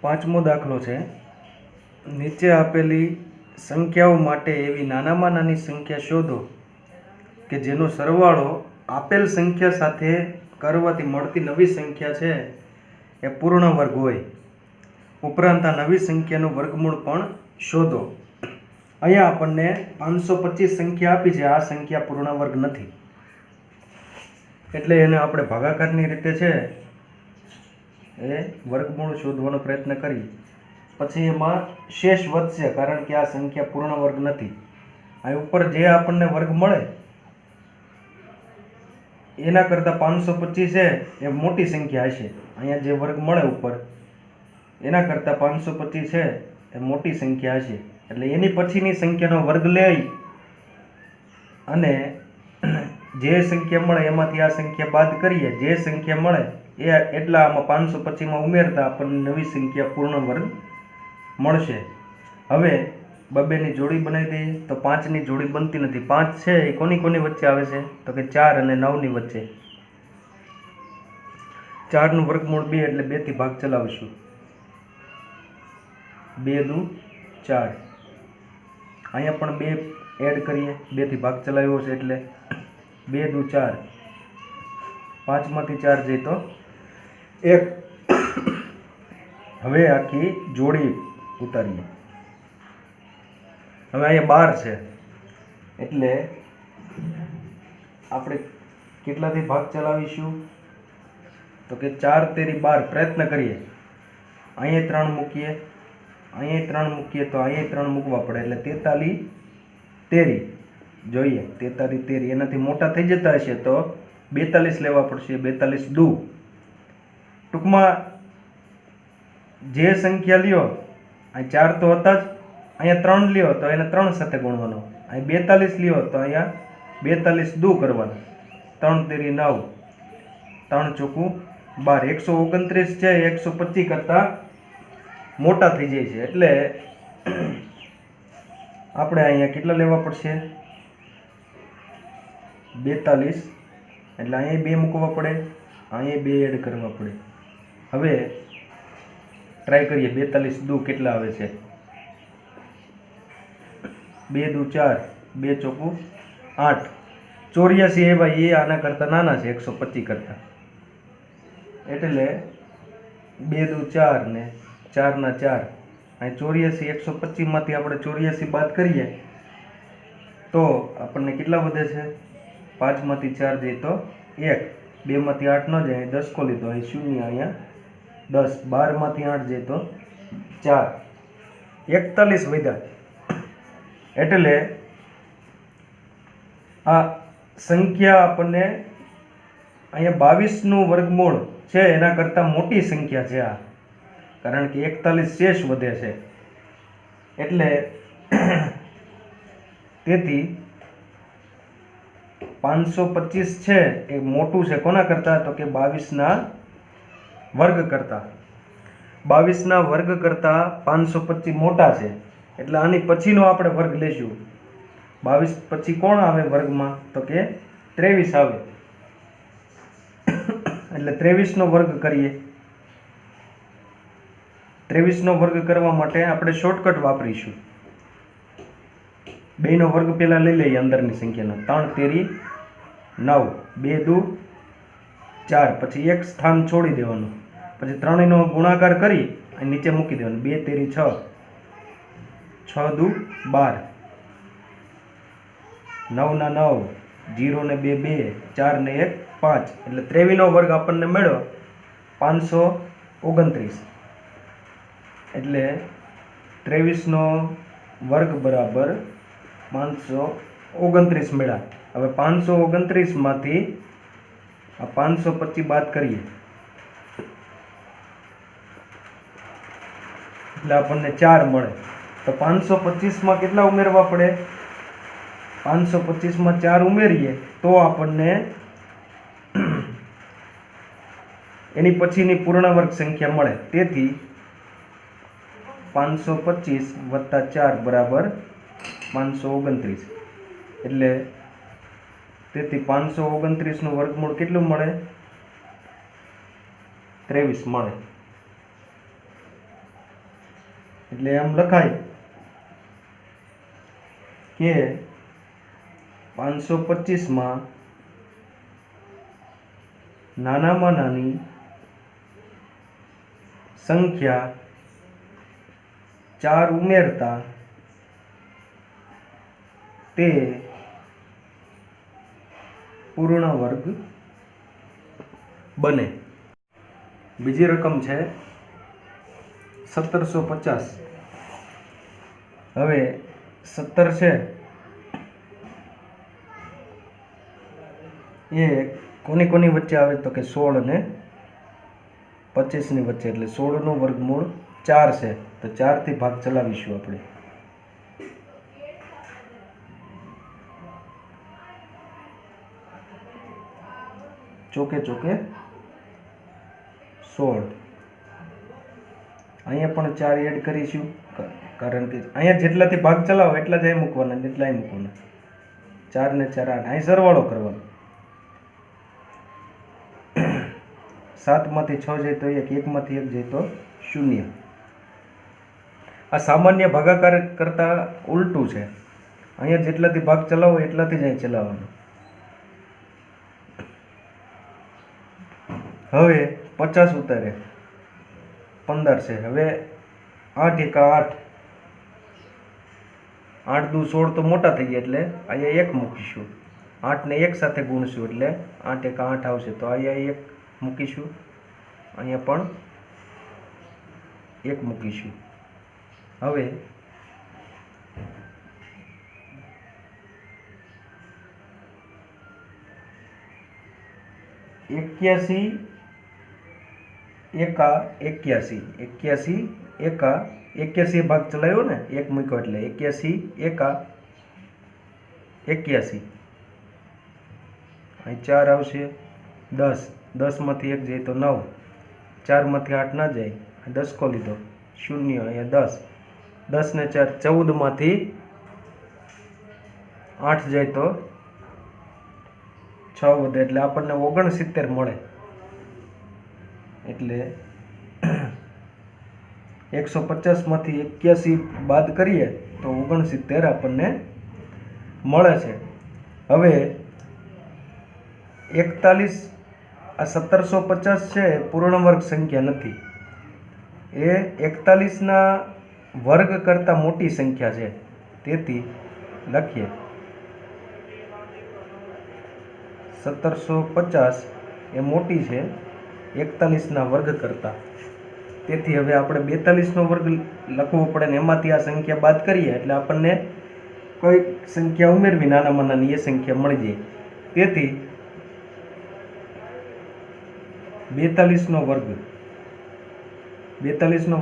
પાંચમો દાખલો છે. નીચે આપેલી સંખ્યાઓ માટે એવી નાનામાં નાની સંખ્યા શોધો કે જેનો સરવાળો આપેલ સંખ્યા સાથે કરવાથી મળતી નવી સંખ્યા છે એ પૂર્ણ વર્ગ હોય. ઉપરાંત આ નવી સંખ્યાનું વર્ગમૂળ પણ શોધો. અહીંયા આપણને 525 સંખ્યા આપી છે. આ સંખ્યા પૂર્ણ વર્ગ નથી, એટલે એને આપણે ભાગાકારની રીતે છે એ વર્ગમૂળ શોધવાનો પ્રયત્ન કરી. પછી એમાં શેષ વધશે, કારણ કે આ સંખ્યા પૂર્ણ વર્ગ નથી. આ ઉપર જે આપણને વર્ગ મળે એના કરતાં 525 છે એ મોટી સંખ્યા હશે. અહીંયા જે વર્ગ મળે ઉપર એના કરતાં 525 છે એ મોટી સંખ્યા હશે. એટલે એની પછીની સંખ્યાનો વર્ગ લઈ અને જે સંખ્યા મળે એમાંથી આ સંખ્યા બાદ કરીએ. જે સંખ્યા મળે એ એટલા આમાં 525માં ઉમેરતા આપણને નવી સંખ્યા પૂર્ણ વર્ગ મળશે. હવે બબેની જોડી બનાવી દઈએ તો 5ની જોડી બનતી નથી. 5 છે એ કોની કોની વચ્ચે આવે છે? તો કે 4 અને 9ની વચ્ચે. 4નું વર્ગમૂળ 2 એટલે 2 થી ભાગ ચલાવીશું. 2 દુ 4. અહીંયા પણ 2 એડ કરીએ. 2 થી ભાગ ચલાવ્યો છે એટલે 2 દુ 4. 5માંથી 4 જાય તો 1. હવે આખી જોડી ઉતારીએ. હવે અહીંયા 12 છે એટલે આપણે કેટલાથી ભાગ ચલાવીશું? તો કે 4 તેરી 12. પ્રયત્ન કરીએ. અહીંયા 3 મૂકીએ, અહીંયા 3 મૂકીએ તો અહીંયા 3 મૂકવા પડે એટલે 43 તેરી. જોઈએ 43 તેરી. એનાથી મોટા થઈ જતા હશે તો 42 લેવા પડશે. 42 દુ. ટૂંકમાં જે સંખ્યા લ્યો, અહીં 4 તો હતા જ, અહીંયા 3 લ્યો તો એને 3 સાથે ગુણવાનો. અહીં 42 લ્યો તો અહીંયા 42 દુ કરવાનો. 3 તેરી 9, 3 ચોકું 12. 129 છે 125 કરતાં મોટા થઈ જાય છે. એટલે આપણે અહીંયા કેટલા લેવા પડશે? 42. એટલે અહીંયા 2 મૂકવા પડે, અહીંયા 2 એડ કરવા પડે. હવે ટ્રાય કરીએ 42 દુ કેટલા આવે છે. 2 દુ 4, 2 ચોકું 8. 84 એ ભાઈ એ આના કરતાં નાના છે 125 કરતાં. એટલે 2 દુ 4 ને 4 ના 4. અહીં 84 125માંથી આપણે 84 બાદ કરીએ તો આપણને કેટલા વધે છે? 5માંથી 4 જાય તો 1. 2માંથી 8 ન જાય, 10 કો લીધો, અહીં 0, અહીંયા 10. 12માંથી 8 જાય તો 4. 41 વધ્યા. એટલે આ સંખ્યા આપણને અહીંયા 22નું વર્ગમૂળ છે એના કરતાં મોટી સંખ્યા છે આ, કારણ કે 41 શેષ વધે છે. એટલે તેથી 525 છે એ મોટું છે કોના કરતાં? તો કે 22ના વર્ગ કરતાં. 22ના વર્ગ કરતાં 525 મોટા છે. એટલે આની પછીનો આપણે વર્ગ લેશું. 22 પછી કોણ આવે વર્ગમાં? તો કે 23 આવે. એટલે 23નો વર્ગ કરીએ. 23નો વર્ગ કરવા માટે આપણે શોર્ટકટ વાપરીશું. 2નો વર્ગ પહેલાં લઈ લઈએ અંદરની સંખ્યાનો. 3 તેરી 9, 2 દુ 4. પછી એક સ્થાન છોડી દેવાનું. પછી 3નો ગુણાકાર કરી અને નીચે મૂકી દેવાનું. 2 તેરી 6, 6 દુ 12. 9 ના 9, 0 ને 2 2, 4 ને 1 5. એટલે 23નો વર્ગ આપણને મળ્યો 529. એટલે 23નો વર્ગ બરાબર 529 મળ્યા. હવે 529માંથી આ 525 બાદ કરીએ એટલે આપણને 4 મળે. તો 525માં કેટલા ઉમેરવા પડે? 525માં 4 ઉમેરીએ તો આપણને એની પછીની પૂર્ણ વર્ગ સંખ્યા મળે. તેથી 525 વત્તા 4 બરાબર 529. એટલે તેથી 529નું વર્ગમૂળ કેટલું મળે? 23 મળે. એટલે એમ લખાય કે 525 નાનામાં નાની સંખ્યા 4 ઉમેરતા તે પૂર્ણ વર્ગ બને. બીજી રકમ છે 1750. હવે 17 છે એ કોની વચ્ચે આવે તો કે 16 અને 25 ની વચ્ચે, એટલે 16 નું વર્ગમૂળ 4 છે, તો 4 થી ભાગ ચલાવીશું આપણે. ચોકે 16. અહીંયા પણ 4 એડ કરીશું, કારણ કે અહીંયા જેટલાથી ભાગ ચલાવો એટલા જ અહીં મૂકવાના, જેટલા અહીં મૂકવાના. 4 ને 4 8, અહીં સરવાળો કરવાનો. 7 માંથી 6 જાય તો 1, 1 માંથી 1 જાય તો 0. આ સામાન્ય ભાગાકાર કરતા ઉલટું છે. અહીંયા જેટલાથી ભાગ ચલાવો એટલાથી જ અહીં ચલાવવાનો. હવે 50 ઉતારે 15 છે. હવે 8 એકા 8, 8 દુ 16 તો મોટા થઈ ગયા, એટલે અહીંયા 1 મૂકીશું. 8 ને 1 સાથે ગુણશું એટલે 8 એકા 8 આવશે, તો અહીંયા 1 મૂકીશું, અહીંયા પણ 1 મૂકીશું. હવે 81 એકા 81 એકા 81 ભાગ ચલાવ્યો ને, 1 મૂક્યો એટલે 81 એકા 81. અહીં 4 આવશે, 10, 10 માંથી 1 જાય તો 9, 4 માંથી 8 ના જાય, 10 કો લીધો, 0, અહીંયા 10, 10 ને 4 14 માંથી 8 જાય તો 6 વધે, એટલે આપણને 69 મળે. એટલે 150 માંથી 81 બાદ કરીએ તો 69 આપણને મળે છે. હવે 41, આ 1750 છે પૂર્ણ વર્ગ સંખ્યા નથી, એ 41ના વર્ગ કરતાં મોટી સંખ્યા છે, તેથી લખીએ 1750 એ મોટી છે 41ના વર્ગ કરતાં. તેથી હવે આપણે 42નો વર્ગ લખવો પડે ને એમાંથી આ સંખ્યા બાદ કરીએ એટલે આપણને કોઈ સંખ્યા ઉમેરવી નાનામાં નાની એ સંખ્યા મળી જાય. તેથી 42નો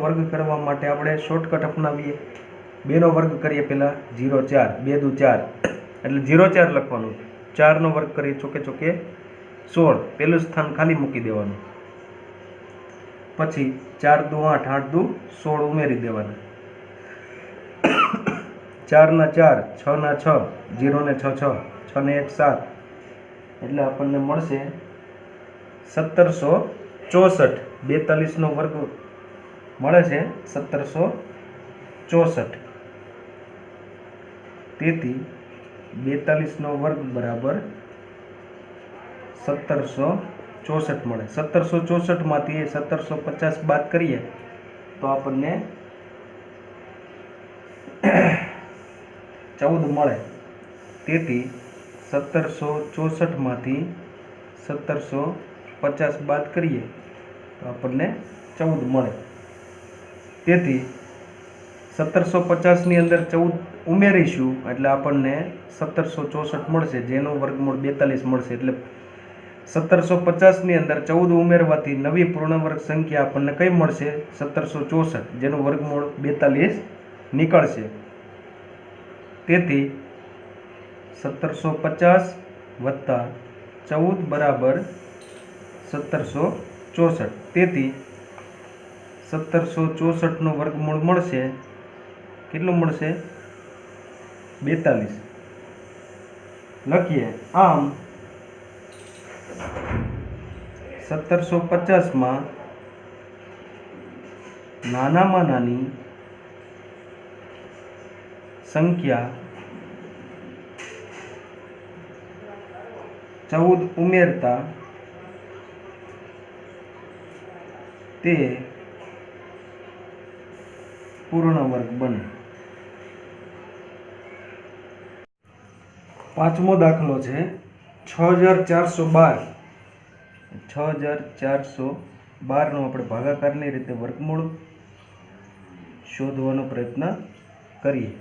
વર્ગ કરવા માટે આપણે શોર્ટકટ અપનાવીએ. 2નો વર્ગ કરીએ પહેલાં 0 4, 2 દુ 4 એટલે 0 4 લખવાનું. 4નો વર્ગ કરીએ ચોકે 16, પહેલું સ્થાન ખાલી મૂકી દેવાનું. પછી 4 દુ 8, 8 દુ 16 ઉમેરી દેવાના. 4 ના 4, 6 ના 6, 0 ને 6 6, 6 ને 1 7, એટલે આપણને મળશે 1764. 42નો વર્ગ મળે છે 1764. તેથી 42નો વર્ગ બરાબર 1764 મળે. 1764 માંથી 1750 બાદ કરીએ તો આપણને 14 મળે. તેથી 1764 માંથી 1750 બાદ કરીએ તો આપણને 14 મળે. તેથી 1750ની અંદર 14 ઉમેરીશું એટલે આપણને 1764 મળશે, જેનું વર્ગમૂળ 42 મળશે. એટલે 1750ની અંદર 14 ઉમેરવાથી નવી પૂર્ણ વર્ગ સંખ્યા આપણને કઈ મળશે? 1764, જેનું વર્ગમૂળ 42 નીકળશે. તેથી 1750 વત્તા 14 બરાબર 1764. તેથી 1764નું વર્ગમૂળ મળશે, કેટલું મળશે? 42. લખીએ. આમ 1750માં નાનામાં નાની સંખ્યા 14 ઉમેરતા તે પૂર્ણ વર્ગ બને। પાંચમો દાખલો છે 6412। 6412 નો આપણે ભાગાકારની રીતે વર્ગમૂળ શોધવાનો પ્રયત્ન કરીએ।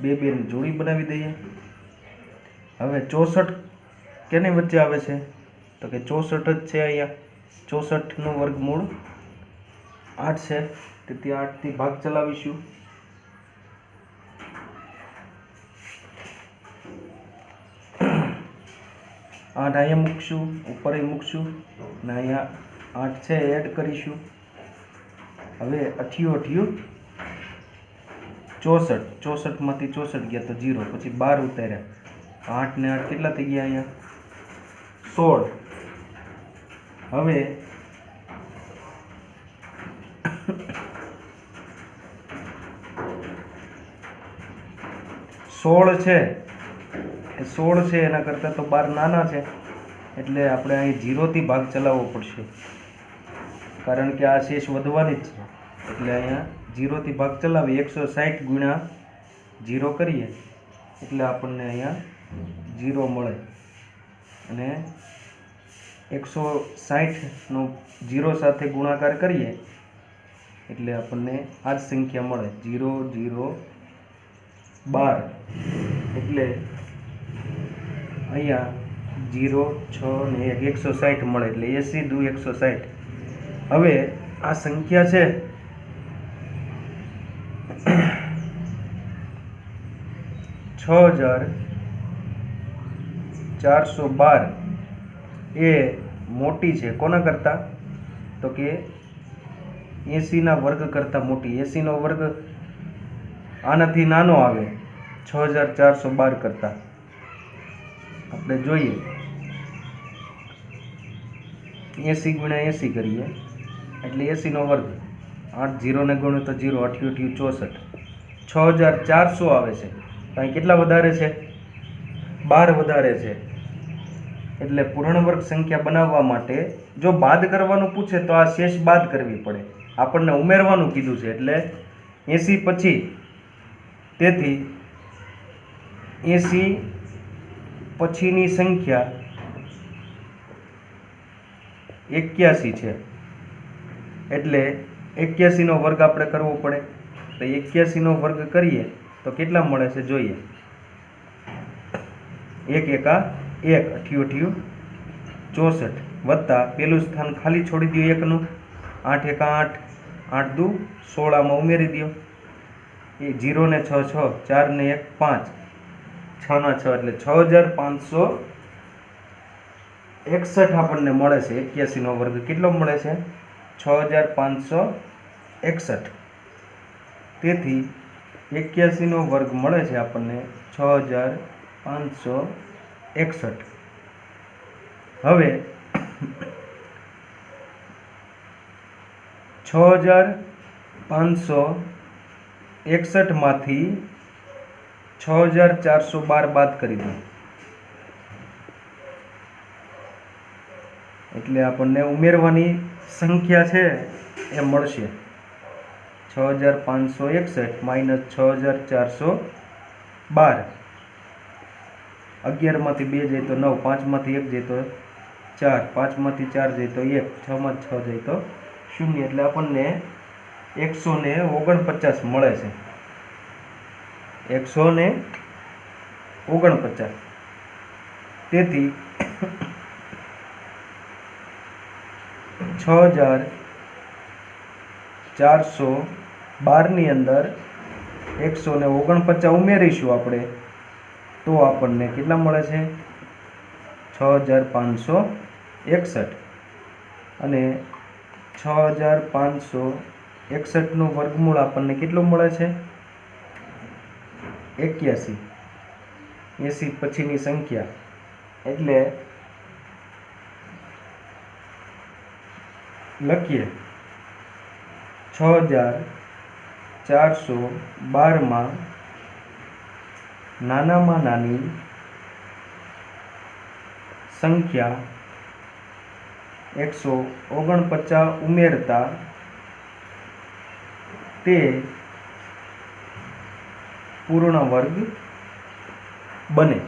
બે ની જોડી બનાવી દઈએ। હવે 64 કેની વચ્ચે આવે છે તો કે 64 જ છે। અહીંયા 64 નું વર્ગમૂળ 8 છે, તેથી 8 થી ભાગ ચલાવીશું। 8 અહીંયા મૂકશું, ઉપર મૂકશું અને અહીંયા 8 છે એડ કરીશું। હવે 88 64, 64 માંથી 64 ગયા તો 0, પછી 12 ઉતાર્યા, 8 ને 8 કેટલા થઈ ગયા અહીંયા 16। હવે 16 છે એ 16 છે, એના કરતાં તો 12 નાના છે, એટલે આપણે અહીં 0 થી ભાગ ચલાવવો પડશે, કારણ કે આ શેષ વધવાની જ છે। એટલે અહીંયા 0 થી ભાગ ચલાવી 160 ગુણ્યા 0 કરીએ એટલે આપણને અહીંયા 0 મળે, અને 160 નો 0 સાથે ગુણાકાર કરીએ એટલે આપણને આ જ સંખ્યા મળે 0 0 12। એટલે અહીંયા 0 6 ને 160 મળે, એટલે 80 દુ 160। હવે આ સંખ્યા છે 6412 એ મોટી છે કોના કરતાં તો કે 80 ના વર્ગ કરતાં મોટી। 80 નો વર્ગ આનાથી નાનો આવે 6412 કરતાં। આપણે જોઈએ 80 ગુણ્યા 80 કરીએ એટલે 80 નો વર્ગ, 8 0 ને ગુણો તો 0, 8 64, 6400 આવે છે। તો અહીં કેટલા વધારે છે 12 વધારે છે। એટલે પૂર્ણ વર્ગ સંખ્યા બનાવવા માટે જો બાદ કરવાનું પૂછે તો આ શેષ બાદ કરવી પડે, આપણને ઉમેરવાનું કીધું છે એટલે 80 પછી, તેથી 80 પછીની સંખ્યા 81 છે, એટલે 81 નો વર્ગ આપણે કરવો પડે। તો 81 નો વર્ગ કરીએ તો કેટલા મળે છે જોઈએ, 1 એકા 1, 88 64 વત્તા પેલું સ્થાન ખાલી છોડી દો 1 નું, 8 એકા 8, 8 દુ 16 આમાં ઉમેરી દો, એ 0 ને 6 6, 4 ને 1 5, 6 ના 6 એટલે 6561 આપણને મળે છે। 81 નો વર્ગ કેટલો મળે છે 6561। તેથી 81 નો વર્ગ મળે છે આપણને 6561। હવે 6561 માંથી 6412 બાદ કરી દો એટલે આપણને ઉમેરવાની સંખ્યા છે એ મળશે 6561 માઇનસ 6412। 11 માંથી 2 જાય તો 9, 5 માંથી 1 જાય તો 4, 5 માંથી 4 જાય તો 1, 6 માં 6 જાય તો 0, એટલે આપણને 149 મળે છે। 149। તેથી 6412 ની અંદર 149 ઉમેરીશું આપણે તો આપણને કેટલા મળે છે 6561। અને 6561 નું વર્ગમૂળ આપણને કેટલું મળે છે 81, 80 પછીની સંખ્યા, એટલે લખીએ 6412 માં નાનામાં નાની સંખ્યા 149 ઉમેરતા તે પૂર્ણ વર્ગ બને.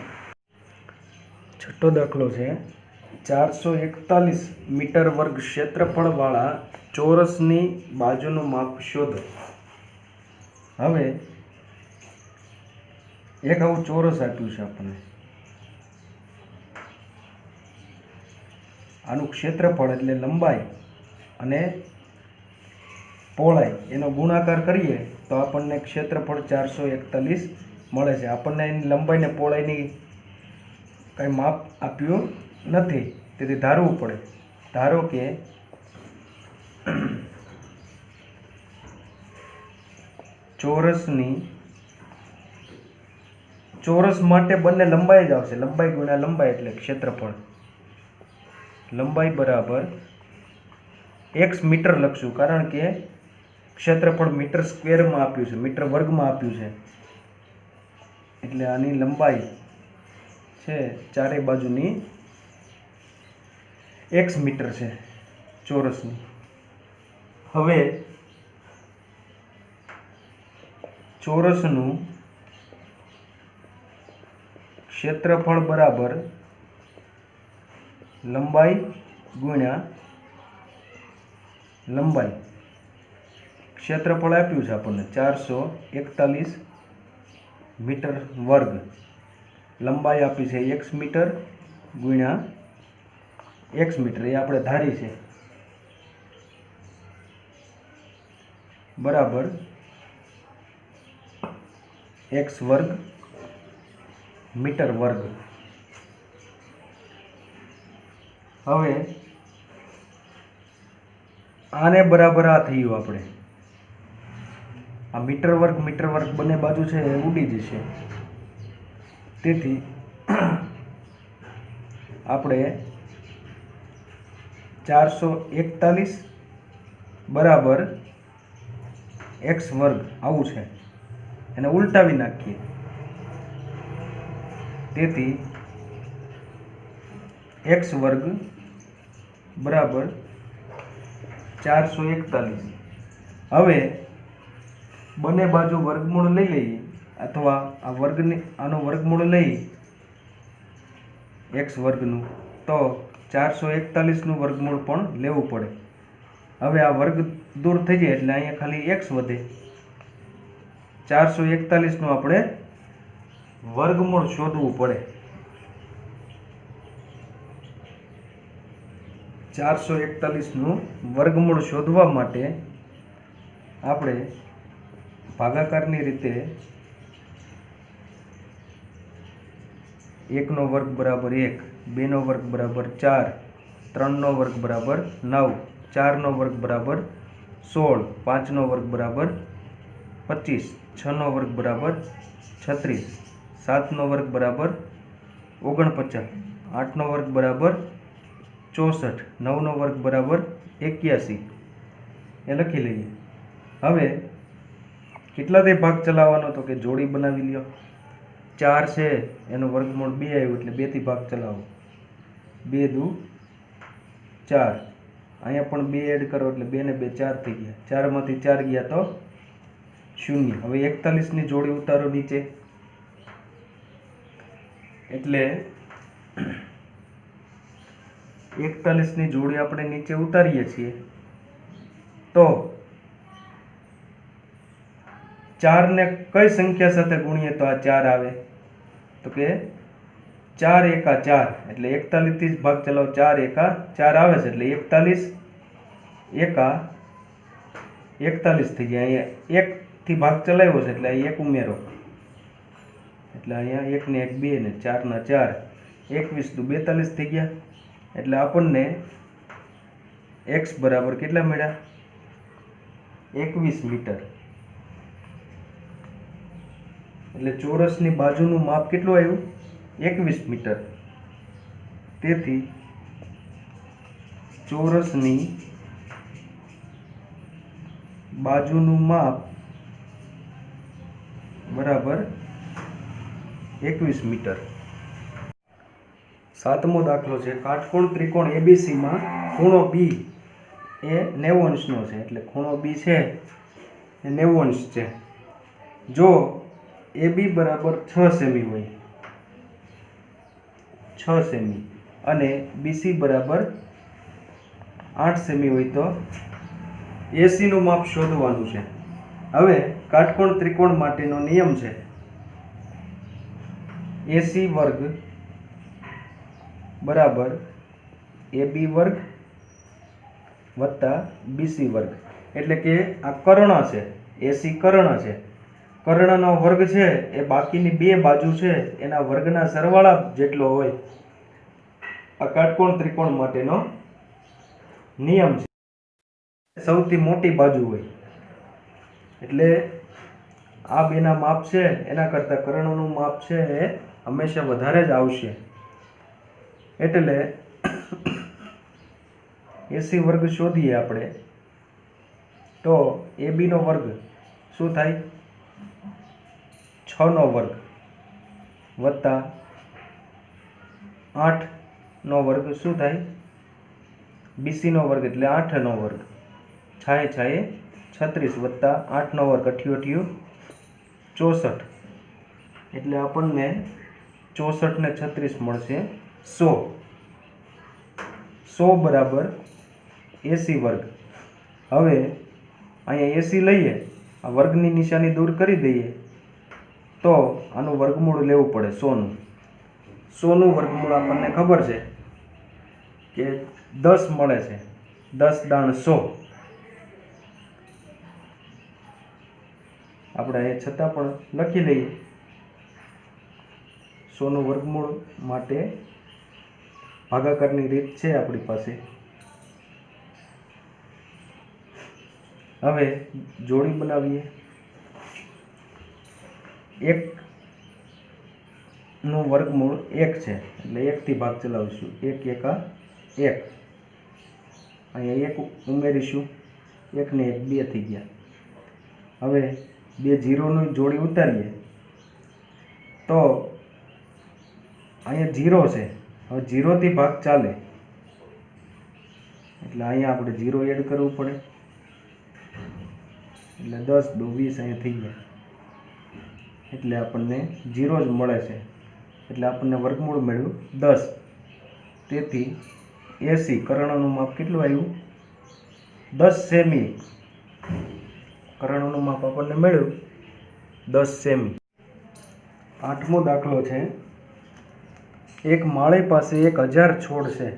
છઠ્ઠો દાખલો છે 441 મીટર વર્ગ ક્ષેત્રફળવાળા ચોરસની બાજુનું માપ શોધો. હવે એક આવું ચોરસ આપ્યું છે આપણને. આનું ક્ષેત્રફળ એટલે લંબાઈ અને પહોળાઈ એનો ગુણાકાર કરીએ તો આપણને ક્ષેત્રફળ 441 મળે છે. આપણને એની લંબાઈ ને પહોળાઈની કંઈ માપ આપ્યું નથી, તેથી ધારવું પડે. ધારો કે ચોરસ માટે બંને લંબાઈ જ આવશે. લંબાઈ ગુણ્યા લંબાઈ એટલે ક્ષેત્રફળ. લંબાઈ બરાબર x મીટર લખશું, કારણ કે ક્ષેત્રફળ મીટર સ્ક્વેરમાં આપ્યું છે, મીટર વર્ગમાં આપ્યું છે. એટલે આની લંબાઈ છે ચારે બાજુની x મીટર છે ચોરસની. હવે ચોરસનું ક્ષેત્રફળ બરાબર લંબાઈ ગુણ્યા લંબાઈ. ક્ષેત્રફળ આપ્યું છે આપણને 441 મીટર વર્ગ. લંબાઈ આપી છે x મીટર ગુણ્યા x મીટર, એ આપણે ધારી છે, બરાબર x વર્ગ મીટર વર્ગ. હવે આને બરાબર આ થયું. આપણે આ મીટર વર્ગ બંને બાજુ છે એ ઉડી જશે. તેથી આપણે 441 બરાબર x વર્ગ આવું છે, એને ઉલટાવી નાખીએ. તેથી x વર્ગ બરાબર 441. હવે બંને બાજુ વર્ગમૂળ લઈ લઈએ, અથવા આ વર્ગની આનો વર્ગમૂળ લઈ x વર્ગનું, તો 441નું વર્ગમૂળ પણ લેવું પડે. હવે આ વર્ગ દૂર થઈ જાય એટલે અહીંયા ખાલી x વધે. 441નું આપણે વર્ગમૂળ શોધવું પડે. 441નું વર્ગમૂળ શોધવા માટે આપણે ભાગાકારની રીતે 1નો વર્ગ બરાબર 1, 2નો વર્ગ બરાબર 4, 3નો વર્ગ બરાબર 9, 4નો વર્ગ બરાબર 16, 5નો વર્ગ બરાબર 25, 6નો વર્ગ બરાબર 36, 7નો વર્ગ બરાબર 49, 8નો વર્ગ બરાબર 64, 9નો વર્ગ બરાબર 81 એ લખી લઈએ. હવે કેટલાથી ભાગ ચલાવવાનો, તો કે જોડી બનાવી લ્યો. 4 છે એનું વર્ગમૂળ 2 આવ્યું એટલે 2થી ભાગ ચલાવો. 2 દુ 4. અહીંયા પણ 2 એડ કરો એટલે 2 ને 2 4 થઈ ગયા. 4માંથી 4 ગયા તો 0. હવે 41ની જોડી ઉતારો નીચે. એટલે 41ની જોડી આપણે નીચે ઉતારીએ છીએ તો 4 ને કઈ સંખ્યા સાથે ગુણીએ તો આ 4 આવે, તો કે 4 એકા 4 એટલે 41 થી જ ભાગ ચલાવો. 4 એકા 4 આવે છે એટલે 41 એકા 41 થઈ ગયા. અહીંયા 1 થી ભાગ ચલાવ્યો છે એટલે અહીં 1 ઉમેરો એટલે અહીંયા 1 ને 1 2 ને 4 ના 4, 21 દુ 42 થઈ ગયા. એટલે આપણને x બરાબર કેટલા મળ્યા? 21 મીટર. એટલે ચોરસની બાજુનું માપ કેટલું આવ્યું? 21 મીટર. તેથી ચોરસની બાજુનું માપ બરાબર 21 મીટર। સાતમો દાખલો છે, કાટકોણ ત્રિકોણ એબીસીમાં ખૂણો બી એ 90 અંશનો છે, એટલે ખૂણો બી છે એ 90 અંશ છે। જો એબી બરાબર 6 સેમી હોય, 6 સેમી અને બીસી બરાબર 8 સેમી હોય તો એસીનું માપ શોધવાનું છે। હવે કાટકોણ ત્રિકોણ માટેનો નિયમ છે એસી વર્ગ બરાબર એબી વર્ગ વત્તા બીસી વર્ગ, એટલે કે આ કર્ણ છે, એસી કર્ણ છે, કર્ણનો વર્ગ છે એ બાકીની બે બાજુ છે એના વર્ગના સરવાળા જેટલો હોય। આ કાટકોણ ત્રિકોણ માટેનો નિયમ છે। સૌથી મોટી બાજુ હોય એટલે આ બેના માપ છે એના કરતાં કર્ણનું માપ છે એ હંમેશા વધારે જ આવશે। એટલે એસી વર્ગ શોધીએ આપણે તો એબી નો વર્ગ શું થાય, 6 નો વર્ગ વત્તા 8 નો વર્ગ શું થાય, બીસી નો વર્ગ એટલે 8 નો વર્ગ, 6 6 36 વત્તા 8 નો વર્ગ 88 64, એટલે આપણને 64 ને 36 મળશે 100। 100 બરાબર એસી વર્ગ। હવે અહીંયા એસી લઈએ, આ વર્ગની નિશાની દૂર કરી દઈએ તો આનું વર્ગમૂળ લેવું પડે 100નું। 100નું વર્ગમૂળ આપણને ખબર છે કે 10 મળે છે, 10 દાણ 100। આપણે અહીંયા છતાં પણ લખી લઈએ 100નું વર્ગમૂળ માટે ભાગાકારની રીત છે આપણી પાસે। હવે જોડી બનાવીએ, 1 નું વર્ગમૂળ 1 છે એટલે 1 થી ભાગ ચલાવીશું, 1 એકા 1, અહીંયા 1 ઉમેરીશું, 1 ને 1 2 થઈ ગયા। હવે બે જીરોની જોડી ઉતારીએ તો અહીંયા 0 છે, હવે 0 થી ભાગ ચાલે એટલે અહીંયા આપણે 0 એડ કરવું પડે, એટલે 10 2 20 અહીંયા થઈ ગયા, એટલે આપણને 0 જ મળે છે, એટલે આપણને વર્ગમૂળ મળ્યું 10। તેથી એસી કર્ણનું માપ કેટલું આવ્યું, 10 સેમી। કર્ણનું માપ આપણને મળ્યું 10 સેમી। આઠમો દાખલો છે, એક માળી પાસે 1000 છોડ છે,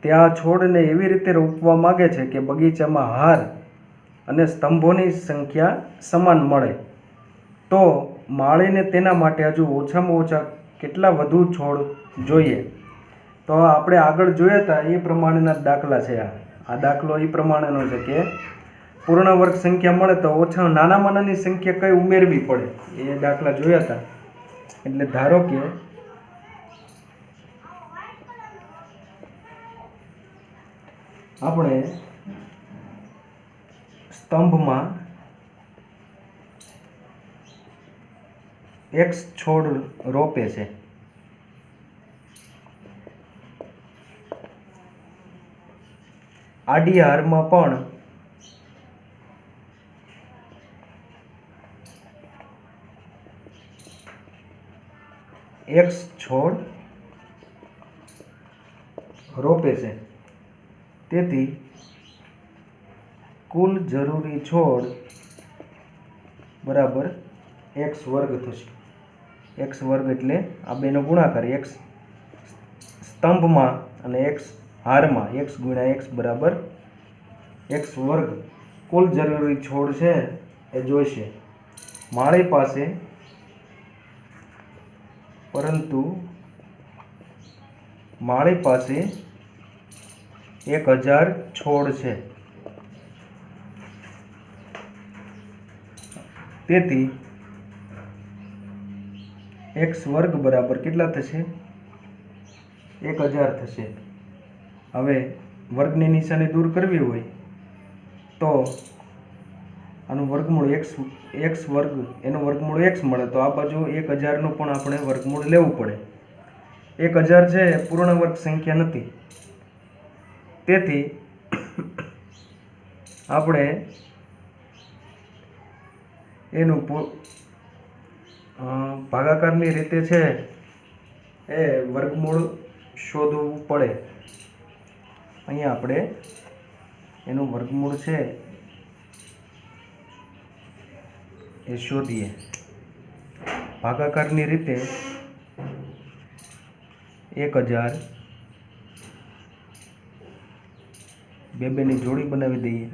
તે આ છોડને એવી રીતે રોપવા માગે છે કે બગીચામાં હાર અને સ્તંભોની સંખ્યા સમાન મળે, તો માળીને તેના માટે હજુ ઓછામાં ઓછા કેટલા વધુ છોડ જોઈએ। તો આપણે આગળ જોયા હતા એ પ્રમાણેના દાખલા છે। આ દાખલો એ પ્રમાણેનો છે કે પૂર્ણ વર્ગ સંખ્યા મળે તો ઓછા નાનામાં નાની સંખ્યા કઈ ઉમેરવી પડે, એ દાખલા જોયા હતા। એટલે ધારો કે આપણે સ્તંભમાં x છોડ રોપે છે, આડી હારમાં પણ x છોડ રોપે છે, તેથી કુલ જરૂરી છોડ બરાબર x વર્ગ થશે। x વર્ગ એટલે આ બેનો ગુણાકાર, x સ્તંભમાં અને x હારમાં, x ગુણ્યા x બરાબર x વર્ગ। કુલ જરૂરી છોડ છે એ જોઈશે માળી પાસે, પરંતુ માળી પાસે 1000 છોડ છે, તેથી x વર્ગ બરાબર કેટલા થશે, 1000 થશે। હવે વર્ગની નિશાની દૂર કરવી હોય તો આનું વર્ગમૂળ એક્સ વર્ગ એનું વર્ગમૂળ એક્સ મળે તો આ બાજુ 1000નું પણ આપણે વર્ગમૂળ લેવું પડે. 1000 છે એ પૂર્ણ વર્ગ સંખ્યા નથી, તેથી આપણે એનું ભાગાકારની રીતે છે એ વર્ગમૂળ શોધવું પડે. અહીંયા આપણે એનું વર્ગમૂળ છે એ શોધીએ. ભાગાકારની રીતે 1000 બે ની જોડી બનાવી દઈએ.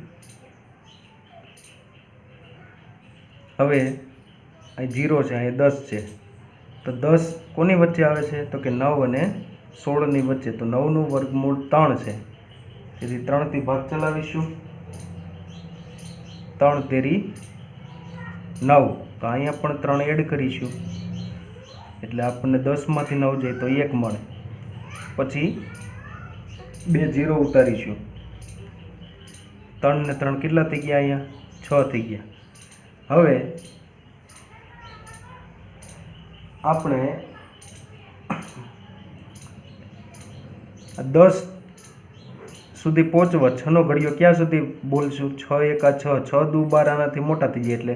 હવે અહીં 0 છે, અહીં 10 છે, તો 10 કોની વચ્ચે આવે છે તો કે 9 અને 16ની વચ્ચે. તો 9નું વર્ગમૂળ 3 છે, તેથી 3થી ભાગ ચલાવીશું. 3 તેરી 9, તો અહીંયા પણ 3 એડ કરીશું એટલે આપણને 10માંથી 9 જાય તો 1 મળે. પછી 2 0 ઉતારીશું. 3 ને 3 કેટલા થઈ ગયા? અહીંયા 6 થઈ ગયા. હવે આપણે 10 સુધી પહોંચવા 6નો ઘડિયો ક્યાં સુધી બોલશું? 6 એકા 6, 6 દુ 12, આનાથી મોટા થઈ જાય એટલે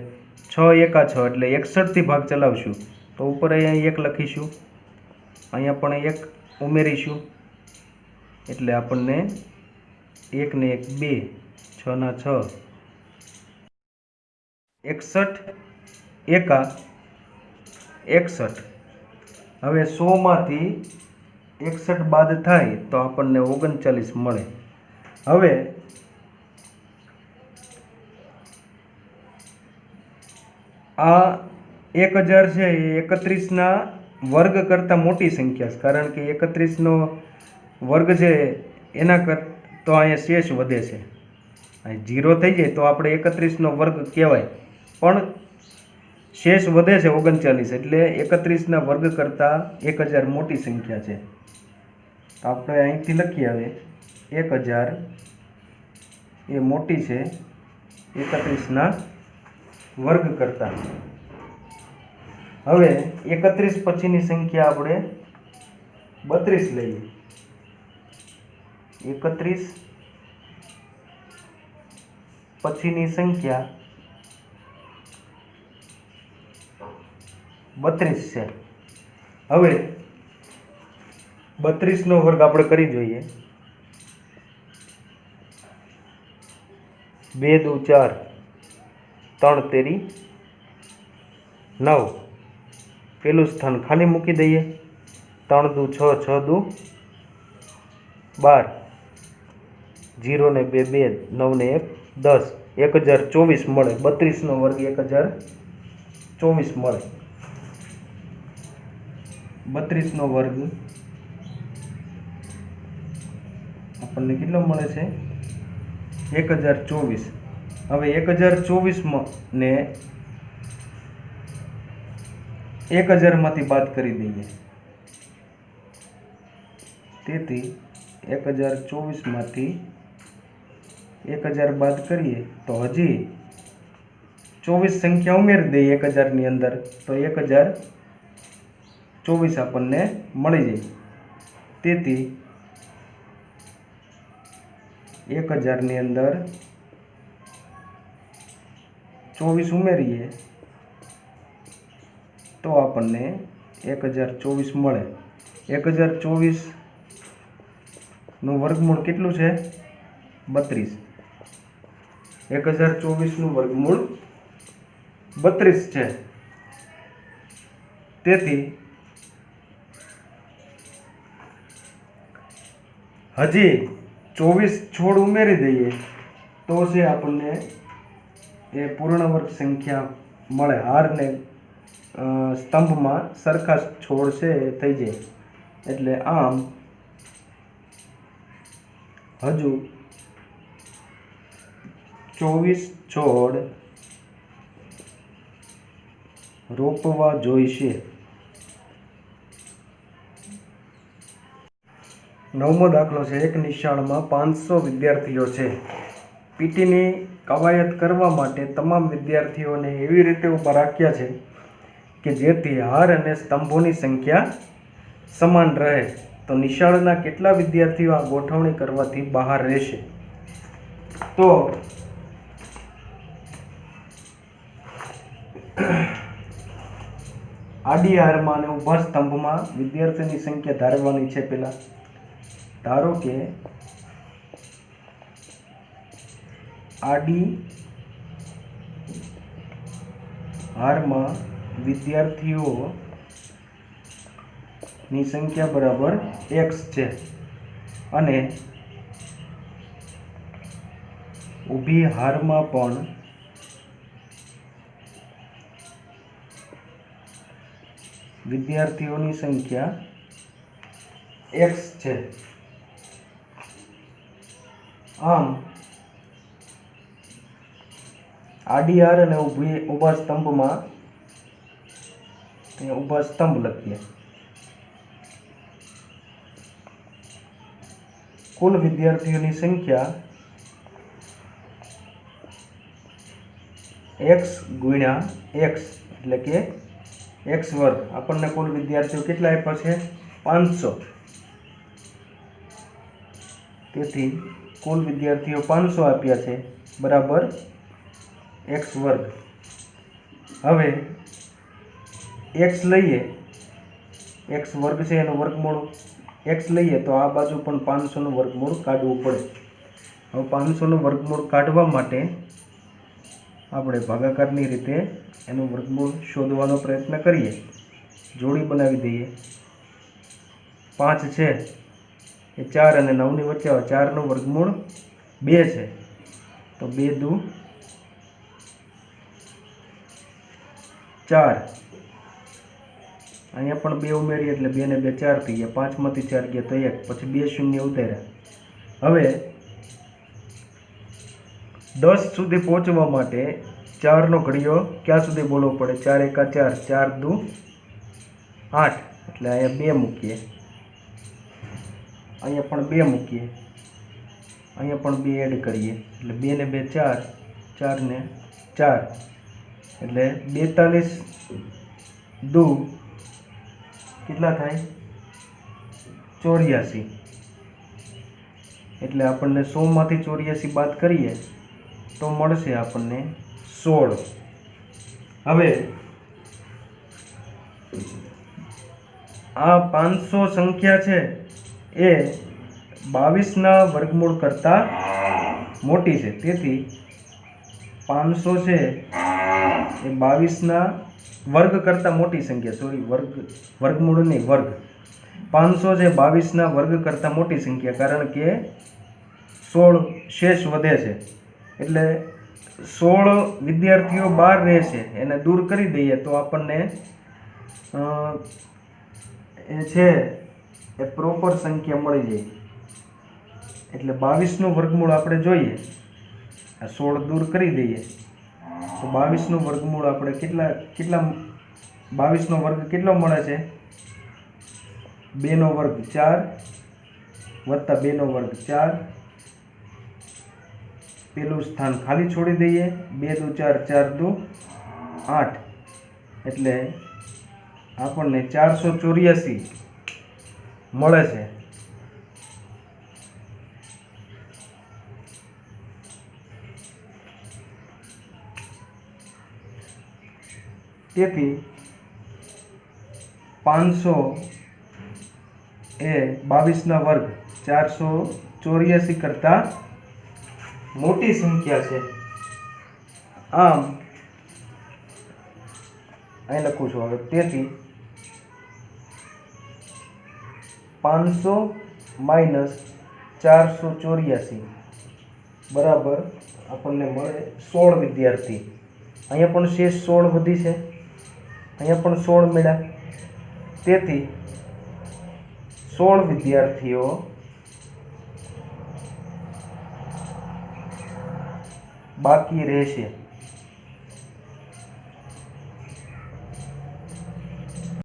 6 એકા 6 એટલે 61થી ભાગ ચલાવશું. તો ઉપર અહીંયા 1 લખીશું, અહીંયા પણ 1 ઉમેરીશું એટલે આપણને 1 ને 1 2, 6 ના 6, 61 એકા 61. હવે 100માંથી 61 બાદ થાય તો આપણને 39 મળે. હવે આ 1000 છે એ 31ના વર્ગ કરતાં મોટી સંખ્યા છે, કારણ કે 31નો વર્ગ છે એના તો અહીંયા શેષ વધે છે. અહીં 0 થઈ જાય તો આપણે 31નો વર્ગ કહેવાય, પણ શેષ વધે છે 39, એટલે 31ના વર્ગ કરતાં 1000 મોટી સંખ્યા છે. તો આપણે અહીંથી લખીએ હવે 1000 એ મોટી છે 31ના વર્ગ કરતાં. હવે 31 પછીની સંખ્યા આપણે 32 લઈએ. 31 પછીની સંખ્યા 32 છે. હવે 32નો વર્ગ આપણે કરી જોઈએ. 2 દુ 4, 3 તેરી 9. પેલું સ્થાન ખાલી મૂકી દઈએ. 3 દુ 6, 6 દુ 12, 0 ને 2 2, 9 ને 1 10, 1024 મળે. 32નો વર્ગ 1024 મળે. 32નો વર્ગ આપણને કેટલો મળે છે? 1024. હવે 1024 ને 1000માંથી બાદ કરી દઈએ. તેથી 1024માંથી 1000 બાદ કરીએ તો હજી 24 સંખ્યા ઉમેરી દઈએ 1000ની અંદર તો 1024 આપણને મળી જાય. તેથી 1000ની અંદર 24 ઉમેરીએ તો આપણને 1024 મળે. 1024નું વર્ગમૂળ કેટલું છે? 32. 1024નું વર્ગમૂળ 32 છે. તેથી હજી 24 છોડ ઉમેરી દઈએ તો છે આપણને એ પૂર્ણ વર્ગ સંખ્યા મળે. હારને સ્તંભમાં સરખા છોડ છે એ થઈ જાય. એટલે આમ હજુ 24 છોડ રોપવા જોઈશે. 9મો દાખલો છે. એક નિશાળમાં 500 વિદ્યાર્થીઓ છે. પીટીની કવાયત કરવા માટે તમામ વિદ્યાર્થીઓને એવી રીતે ઊભા રાખ્યા છે કે જેથી હાર અને સ્તંભોની સંખ્યા સમાન રહે. તો નિશાળના કેટલા વિદ્યાર્થીઓ આ ગોઠવણી કરવાથી બહાર રહેશે? તો આડી હારમાં અને ઊભા સ્તંભમાં વિદ્યાર્થીઓની સંખ્યા ધારવાની છે. પહેલા ધારો કે આડી હારમાં વિદ્યાર્થીઓની સંખ્યા બરાબર x છે અને ઊભી હારમાં પણ વિદ્યાર્થીઓની સંખ્યા x છે. આમ આડી હાર અને ઊભા સ્તંભમાં ઊભા સ્તંભ લખીએ. કુલ વિદ્યાર્થીઓની સંખ્યા x ગુણ્યા x એટલે કે x વર્ગ. આપણને કુલ વિદ્યાર્થીઓ કેટલા આપ્યા છે? 500. તેથી કુલ વિદ્યાર્થીઓ 500 આપ્યા છે બરાબર x વર્ગ. હવે x લઈએ, x વર્ગ છે એનું વર્ગમૂળ x લઈએ તો આ બાજુ પણ 500નું વર્ગમૂળ કાઢવું પડે. હવે 500નું વર્ગમૂળ કાઢવા માટે આપણે ભાગાકારની રીતે એનું વર્ગમૂળ શોધવાનો પ્રયત્ન કરીએ. જોડી બનાવી દઈએ. 5 છે એ 4 અને 9ની વચ્ચે આવે. 4નું વર્ગમૂળ 2 છે તો 2 દુ 4. અહીંયા પણ 2 ઉમેરીએ એટલે 2 ને 2 4 થઈ ગયા. 5માંથી 4 ગયા તો 1. પછી 2 શૂન્ય ઉતાર્યા. હવે 10 સુધી પહોંચવા માટે 4નો ઘડિયો ક્યાં સુધી બોલવો પડે? 4 એકા 4, 4 દુ 8. એટલે અહીંયા 2 મૂકીએ, અહીંયા પણ 2 મૂકીએ, અહીંયા પણ 2 એડ કરીએ એટલે 2 ને 2 4, 4 ને 4 એટલે 42 દુ કેટલા થાય? 84. એટલે આપણને 100માંથી 84 બાદ કરીએ તો મળશે આપણને 16. હવે આ 500 સંખ્યા છે એ 22ના વર્ગમૂળ કરતાં મોટી છે. તેથી 500 છે એ 22ના વર્ગ કરતાં મોટી સંખ્યા, સોરી વર્ગમૂળ નહીં, વર્ગ. 500 છે 22ના વર્ગ કરતાં મોટી સંખ્યા, કારણ કે 16 શેષ વધે છે. એટલે 16 વિદ્યાર્થીઓ બહાર રહેશે, એને દૂર કરી દઈએ તો આપણને એ છે એ પ્રોપર સંખ્યા મળી જાય. એટલે 22નું વર્ગમૂળ આપણે જોઈએ, આ 16 દૂર કરી દઈએ તો 22નું વર્ગમૂળ આપણે કેટલા 22નો વર્ગ કેટલો મળે છે? 2નો વર્ગ 4 વત્તા 2નો વર્ગ 4. પેલું સ્થાન ખાલી છોડી દઈએ. 2 દુ 4, 4 દુ 8 એટલે આપણને 484 મળે છે. તેથી 500 એ 22ના વર્ગ 484 કરતાં મોટી સંખ્યા છે. આમ અહીં લખું છું હવે. તેથી 500 માઇનસ 484 બરાબર આપણને મળે 16 વિદ્યાર્થી. અહીંયા પણ શેષ 16 વધી છે, અહીંયા પણ 16 મળ્યા. તેથી 16 વિદ્યાર્થીઓ બાકી રહેશે.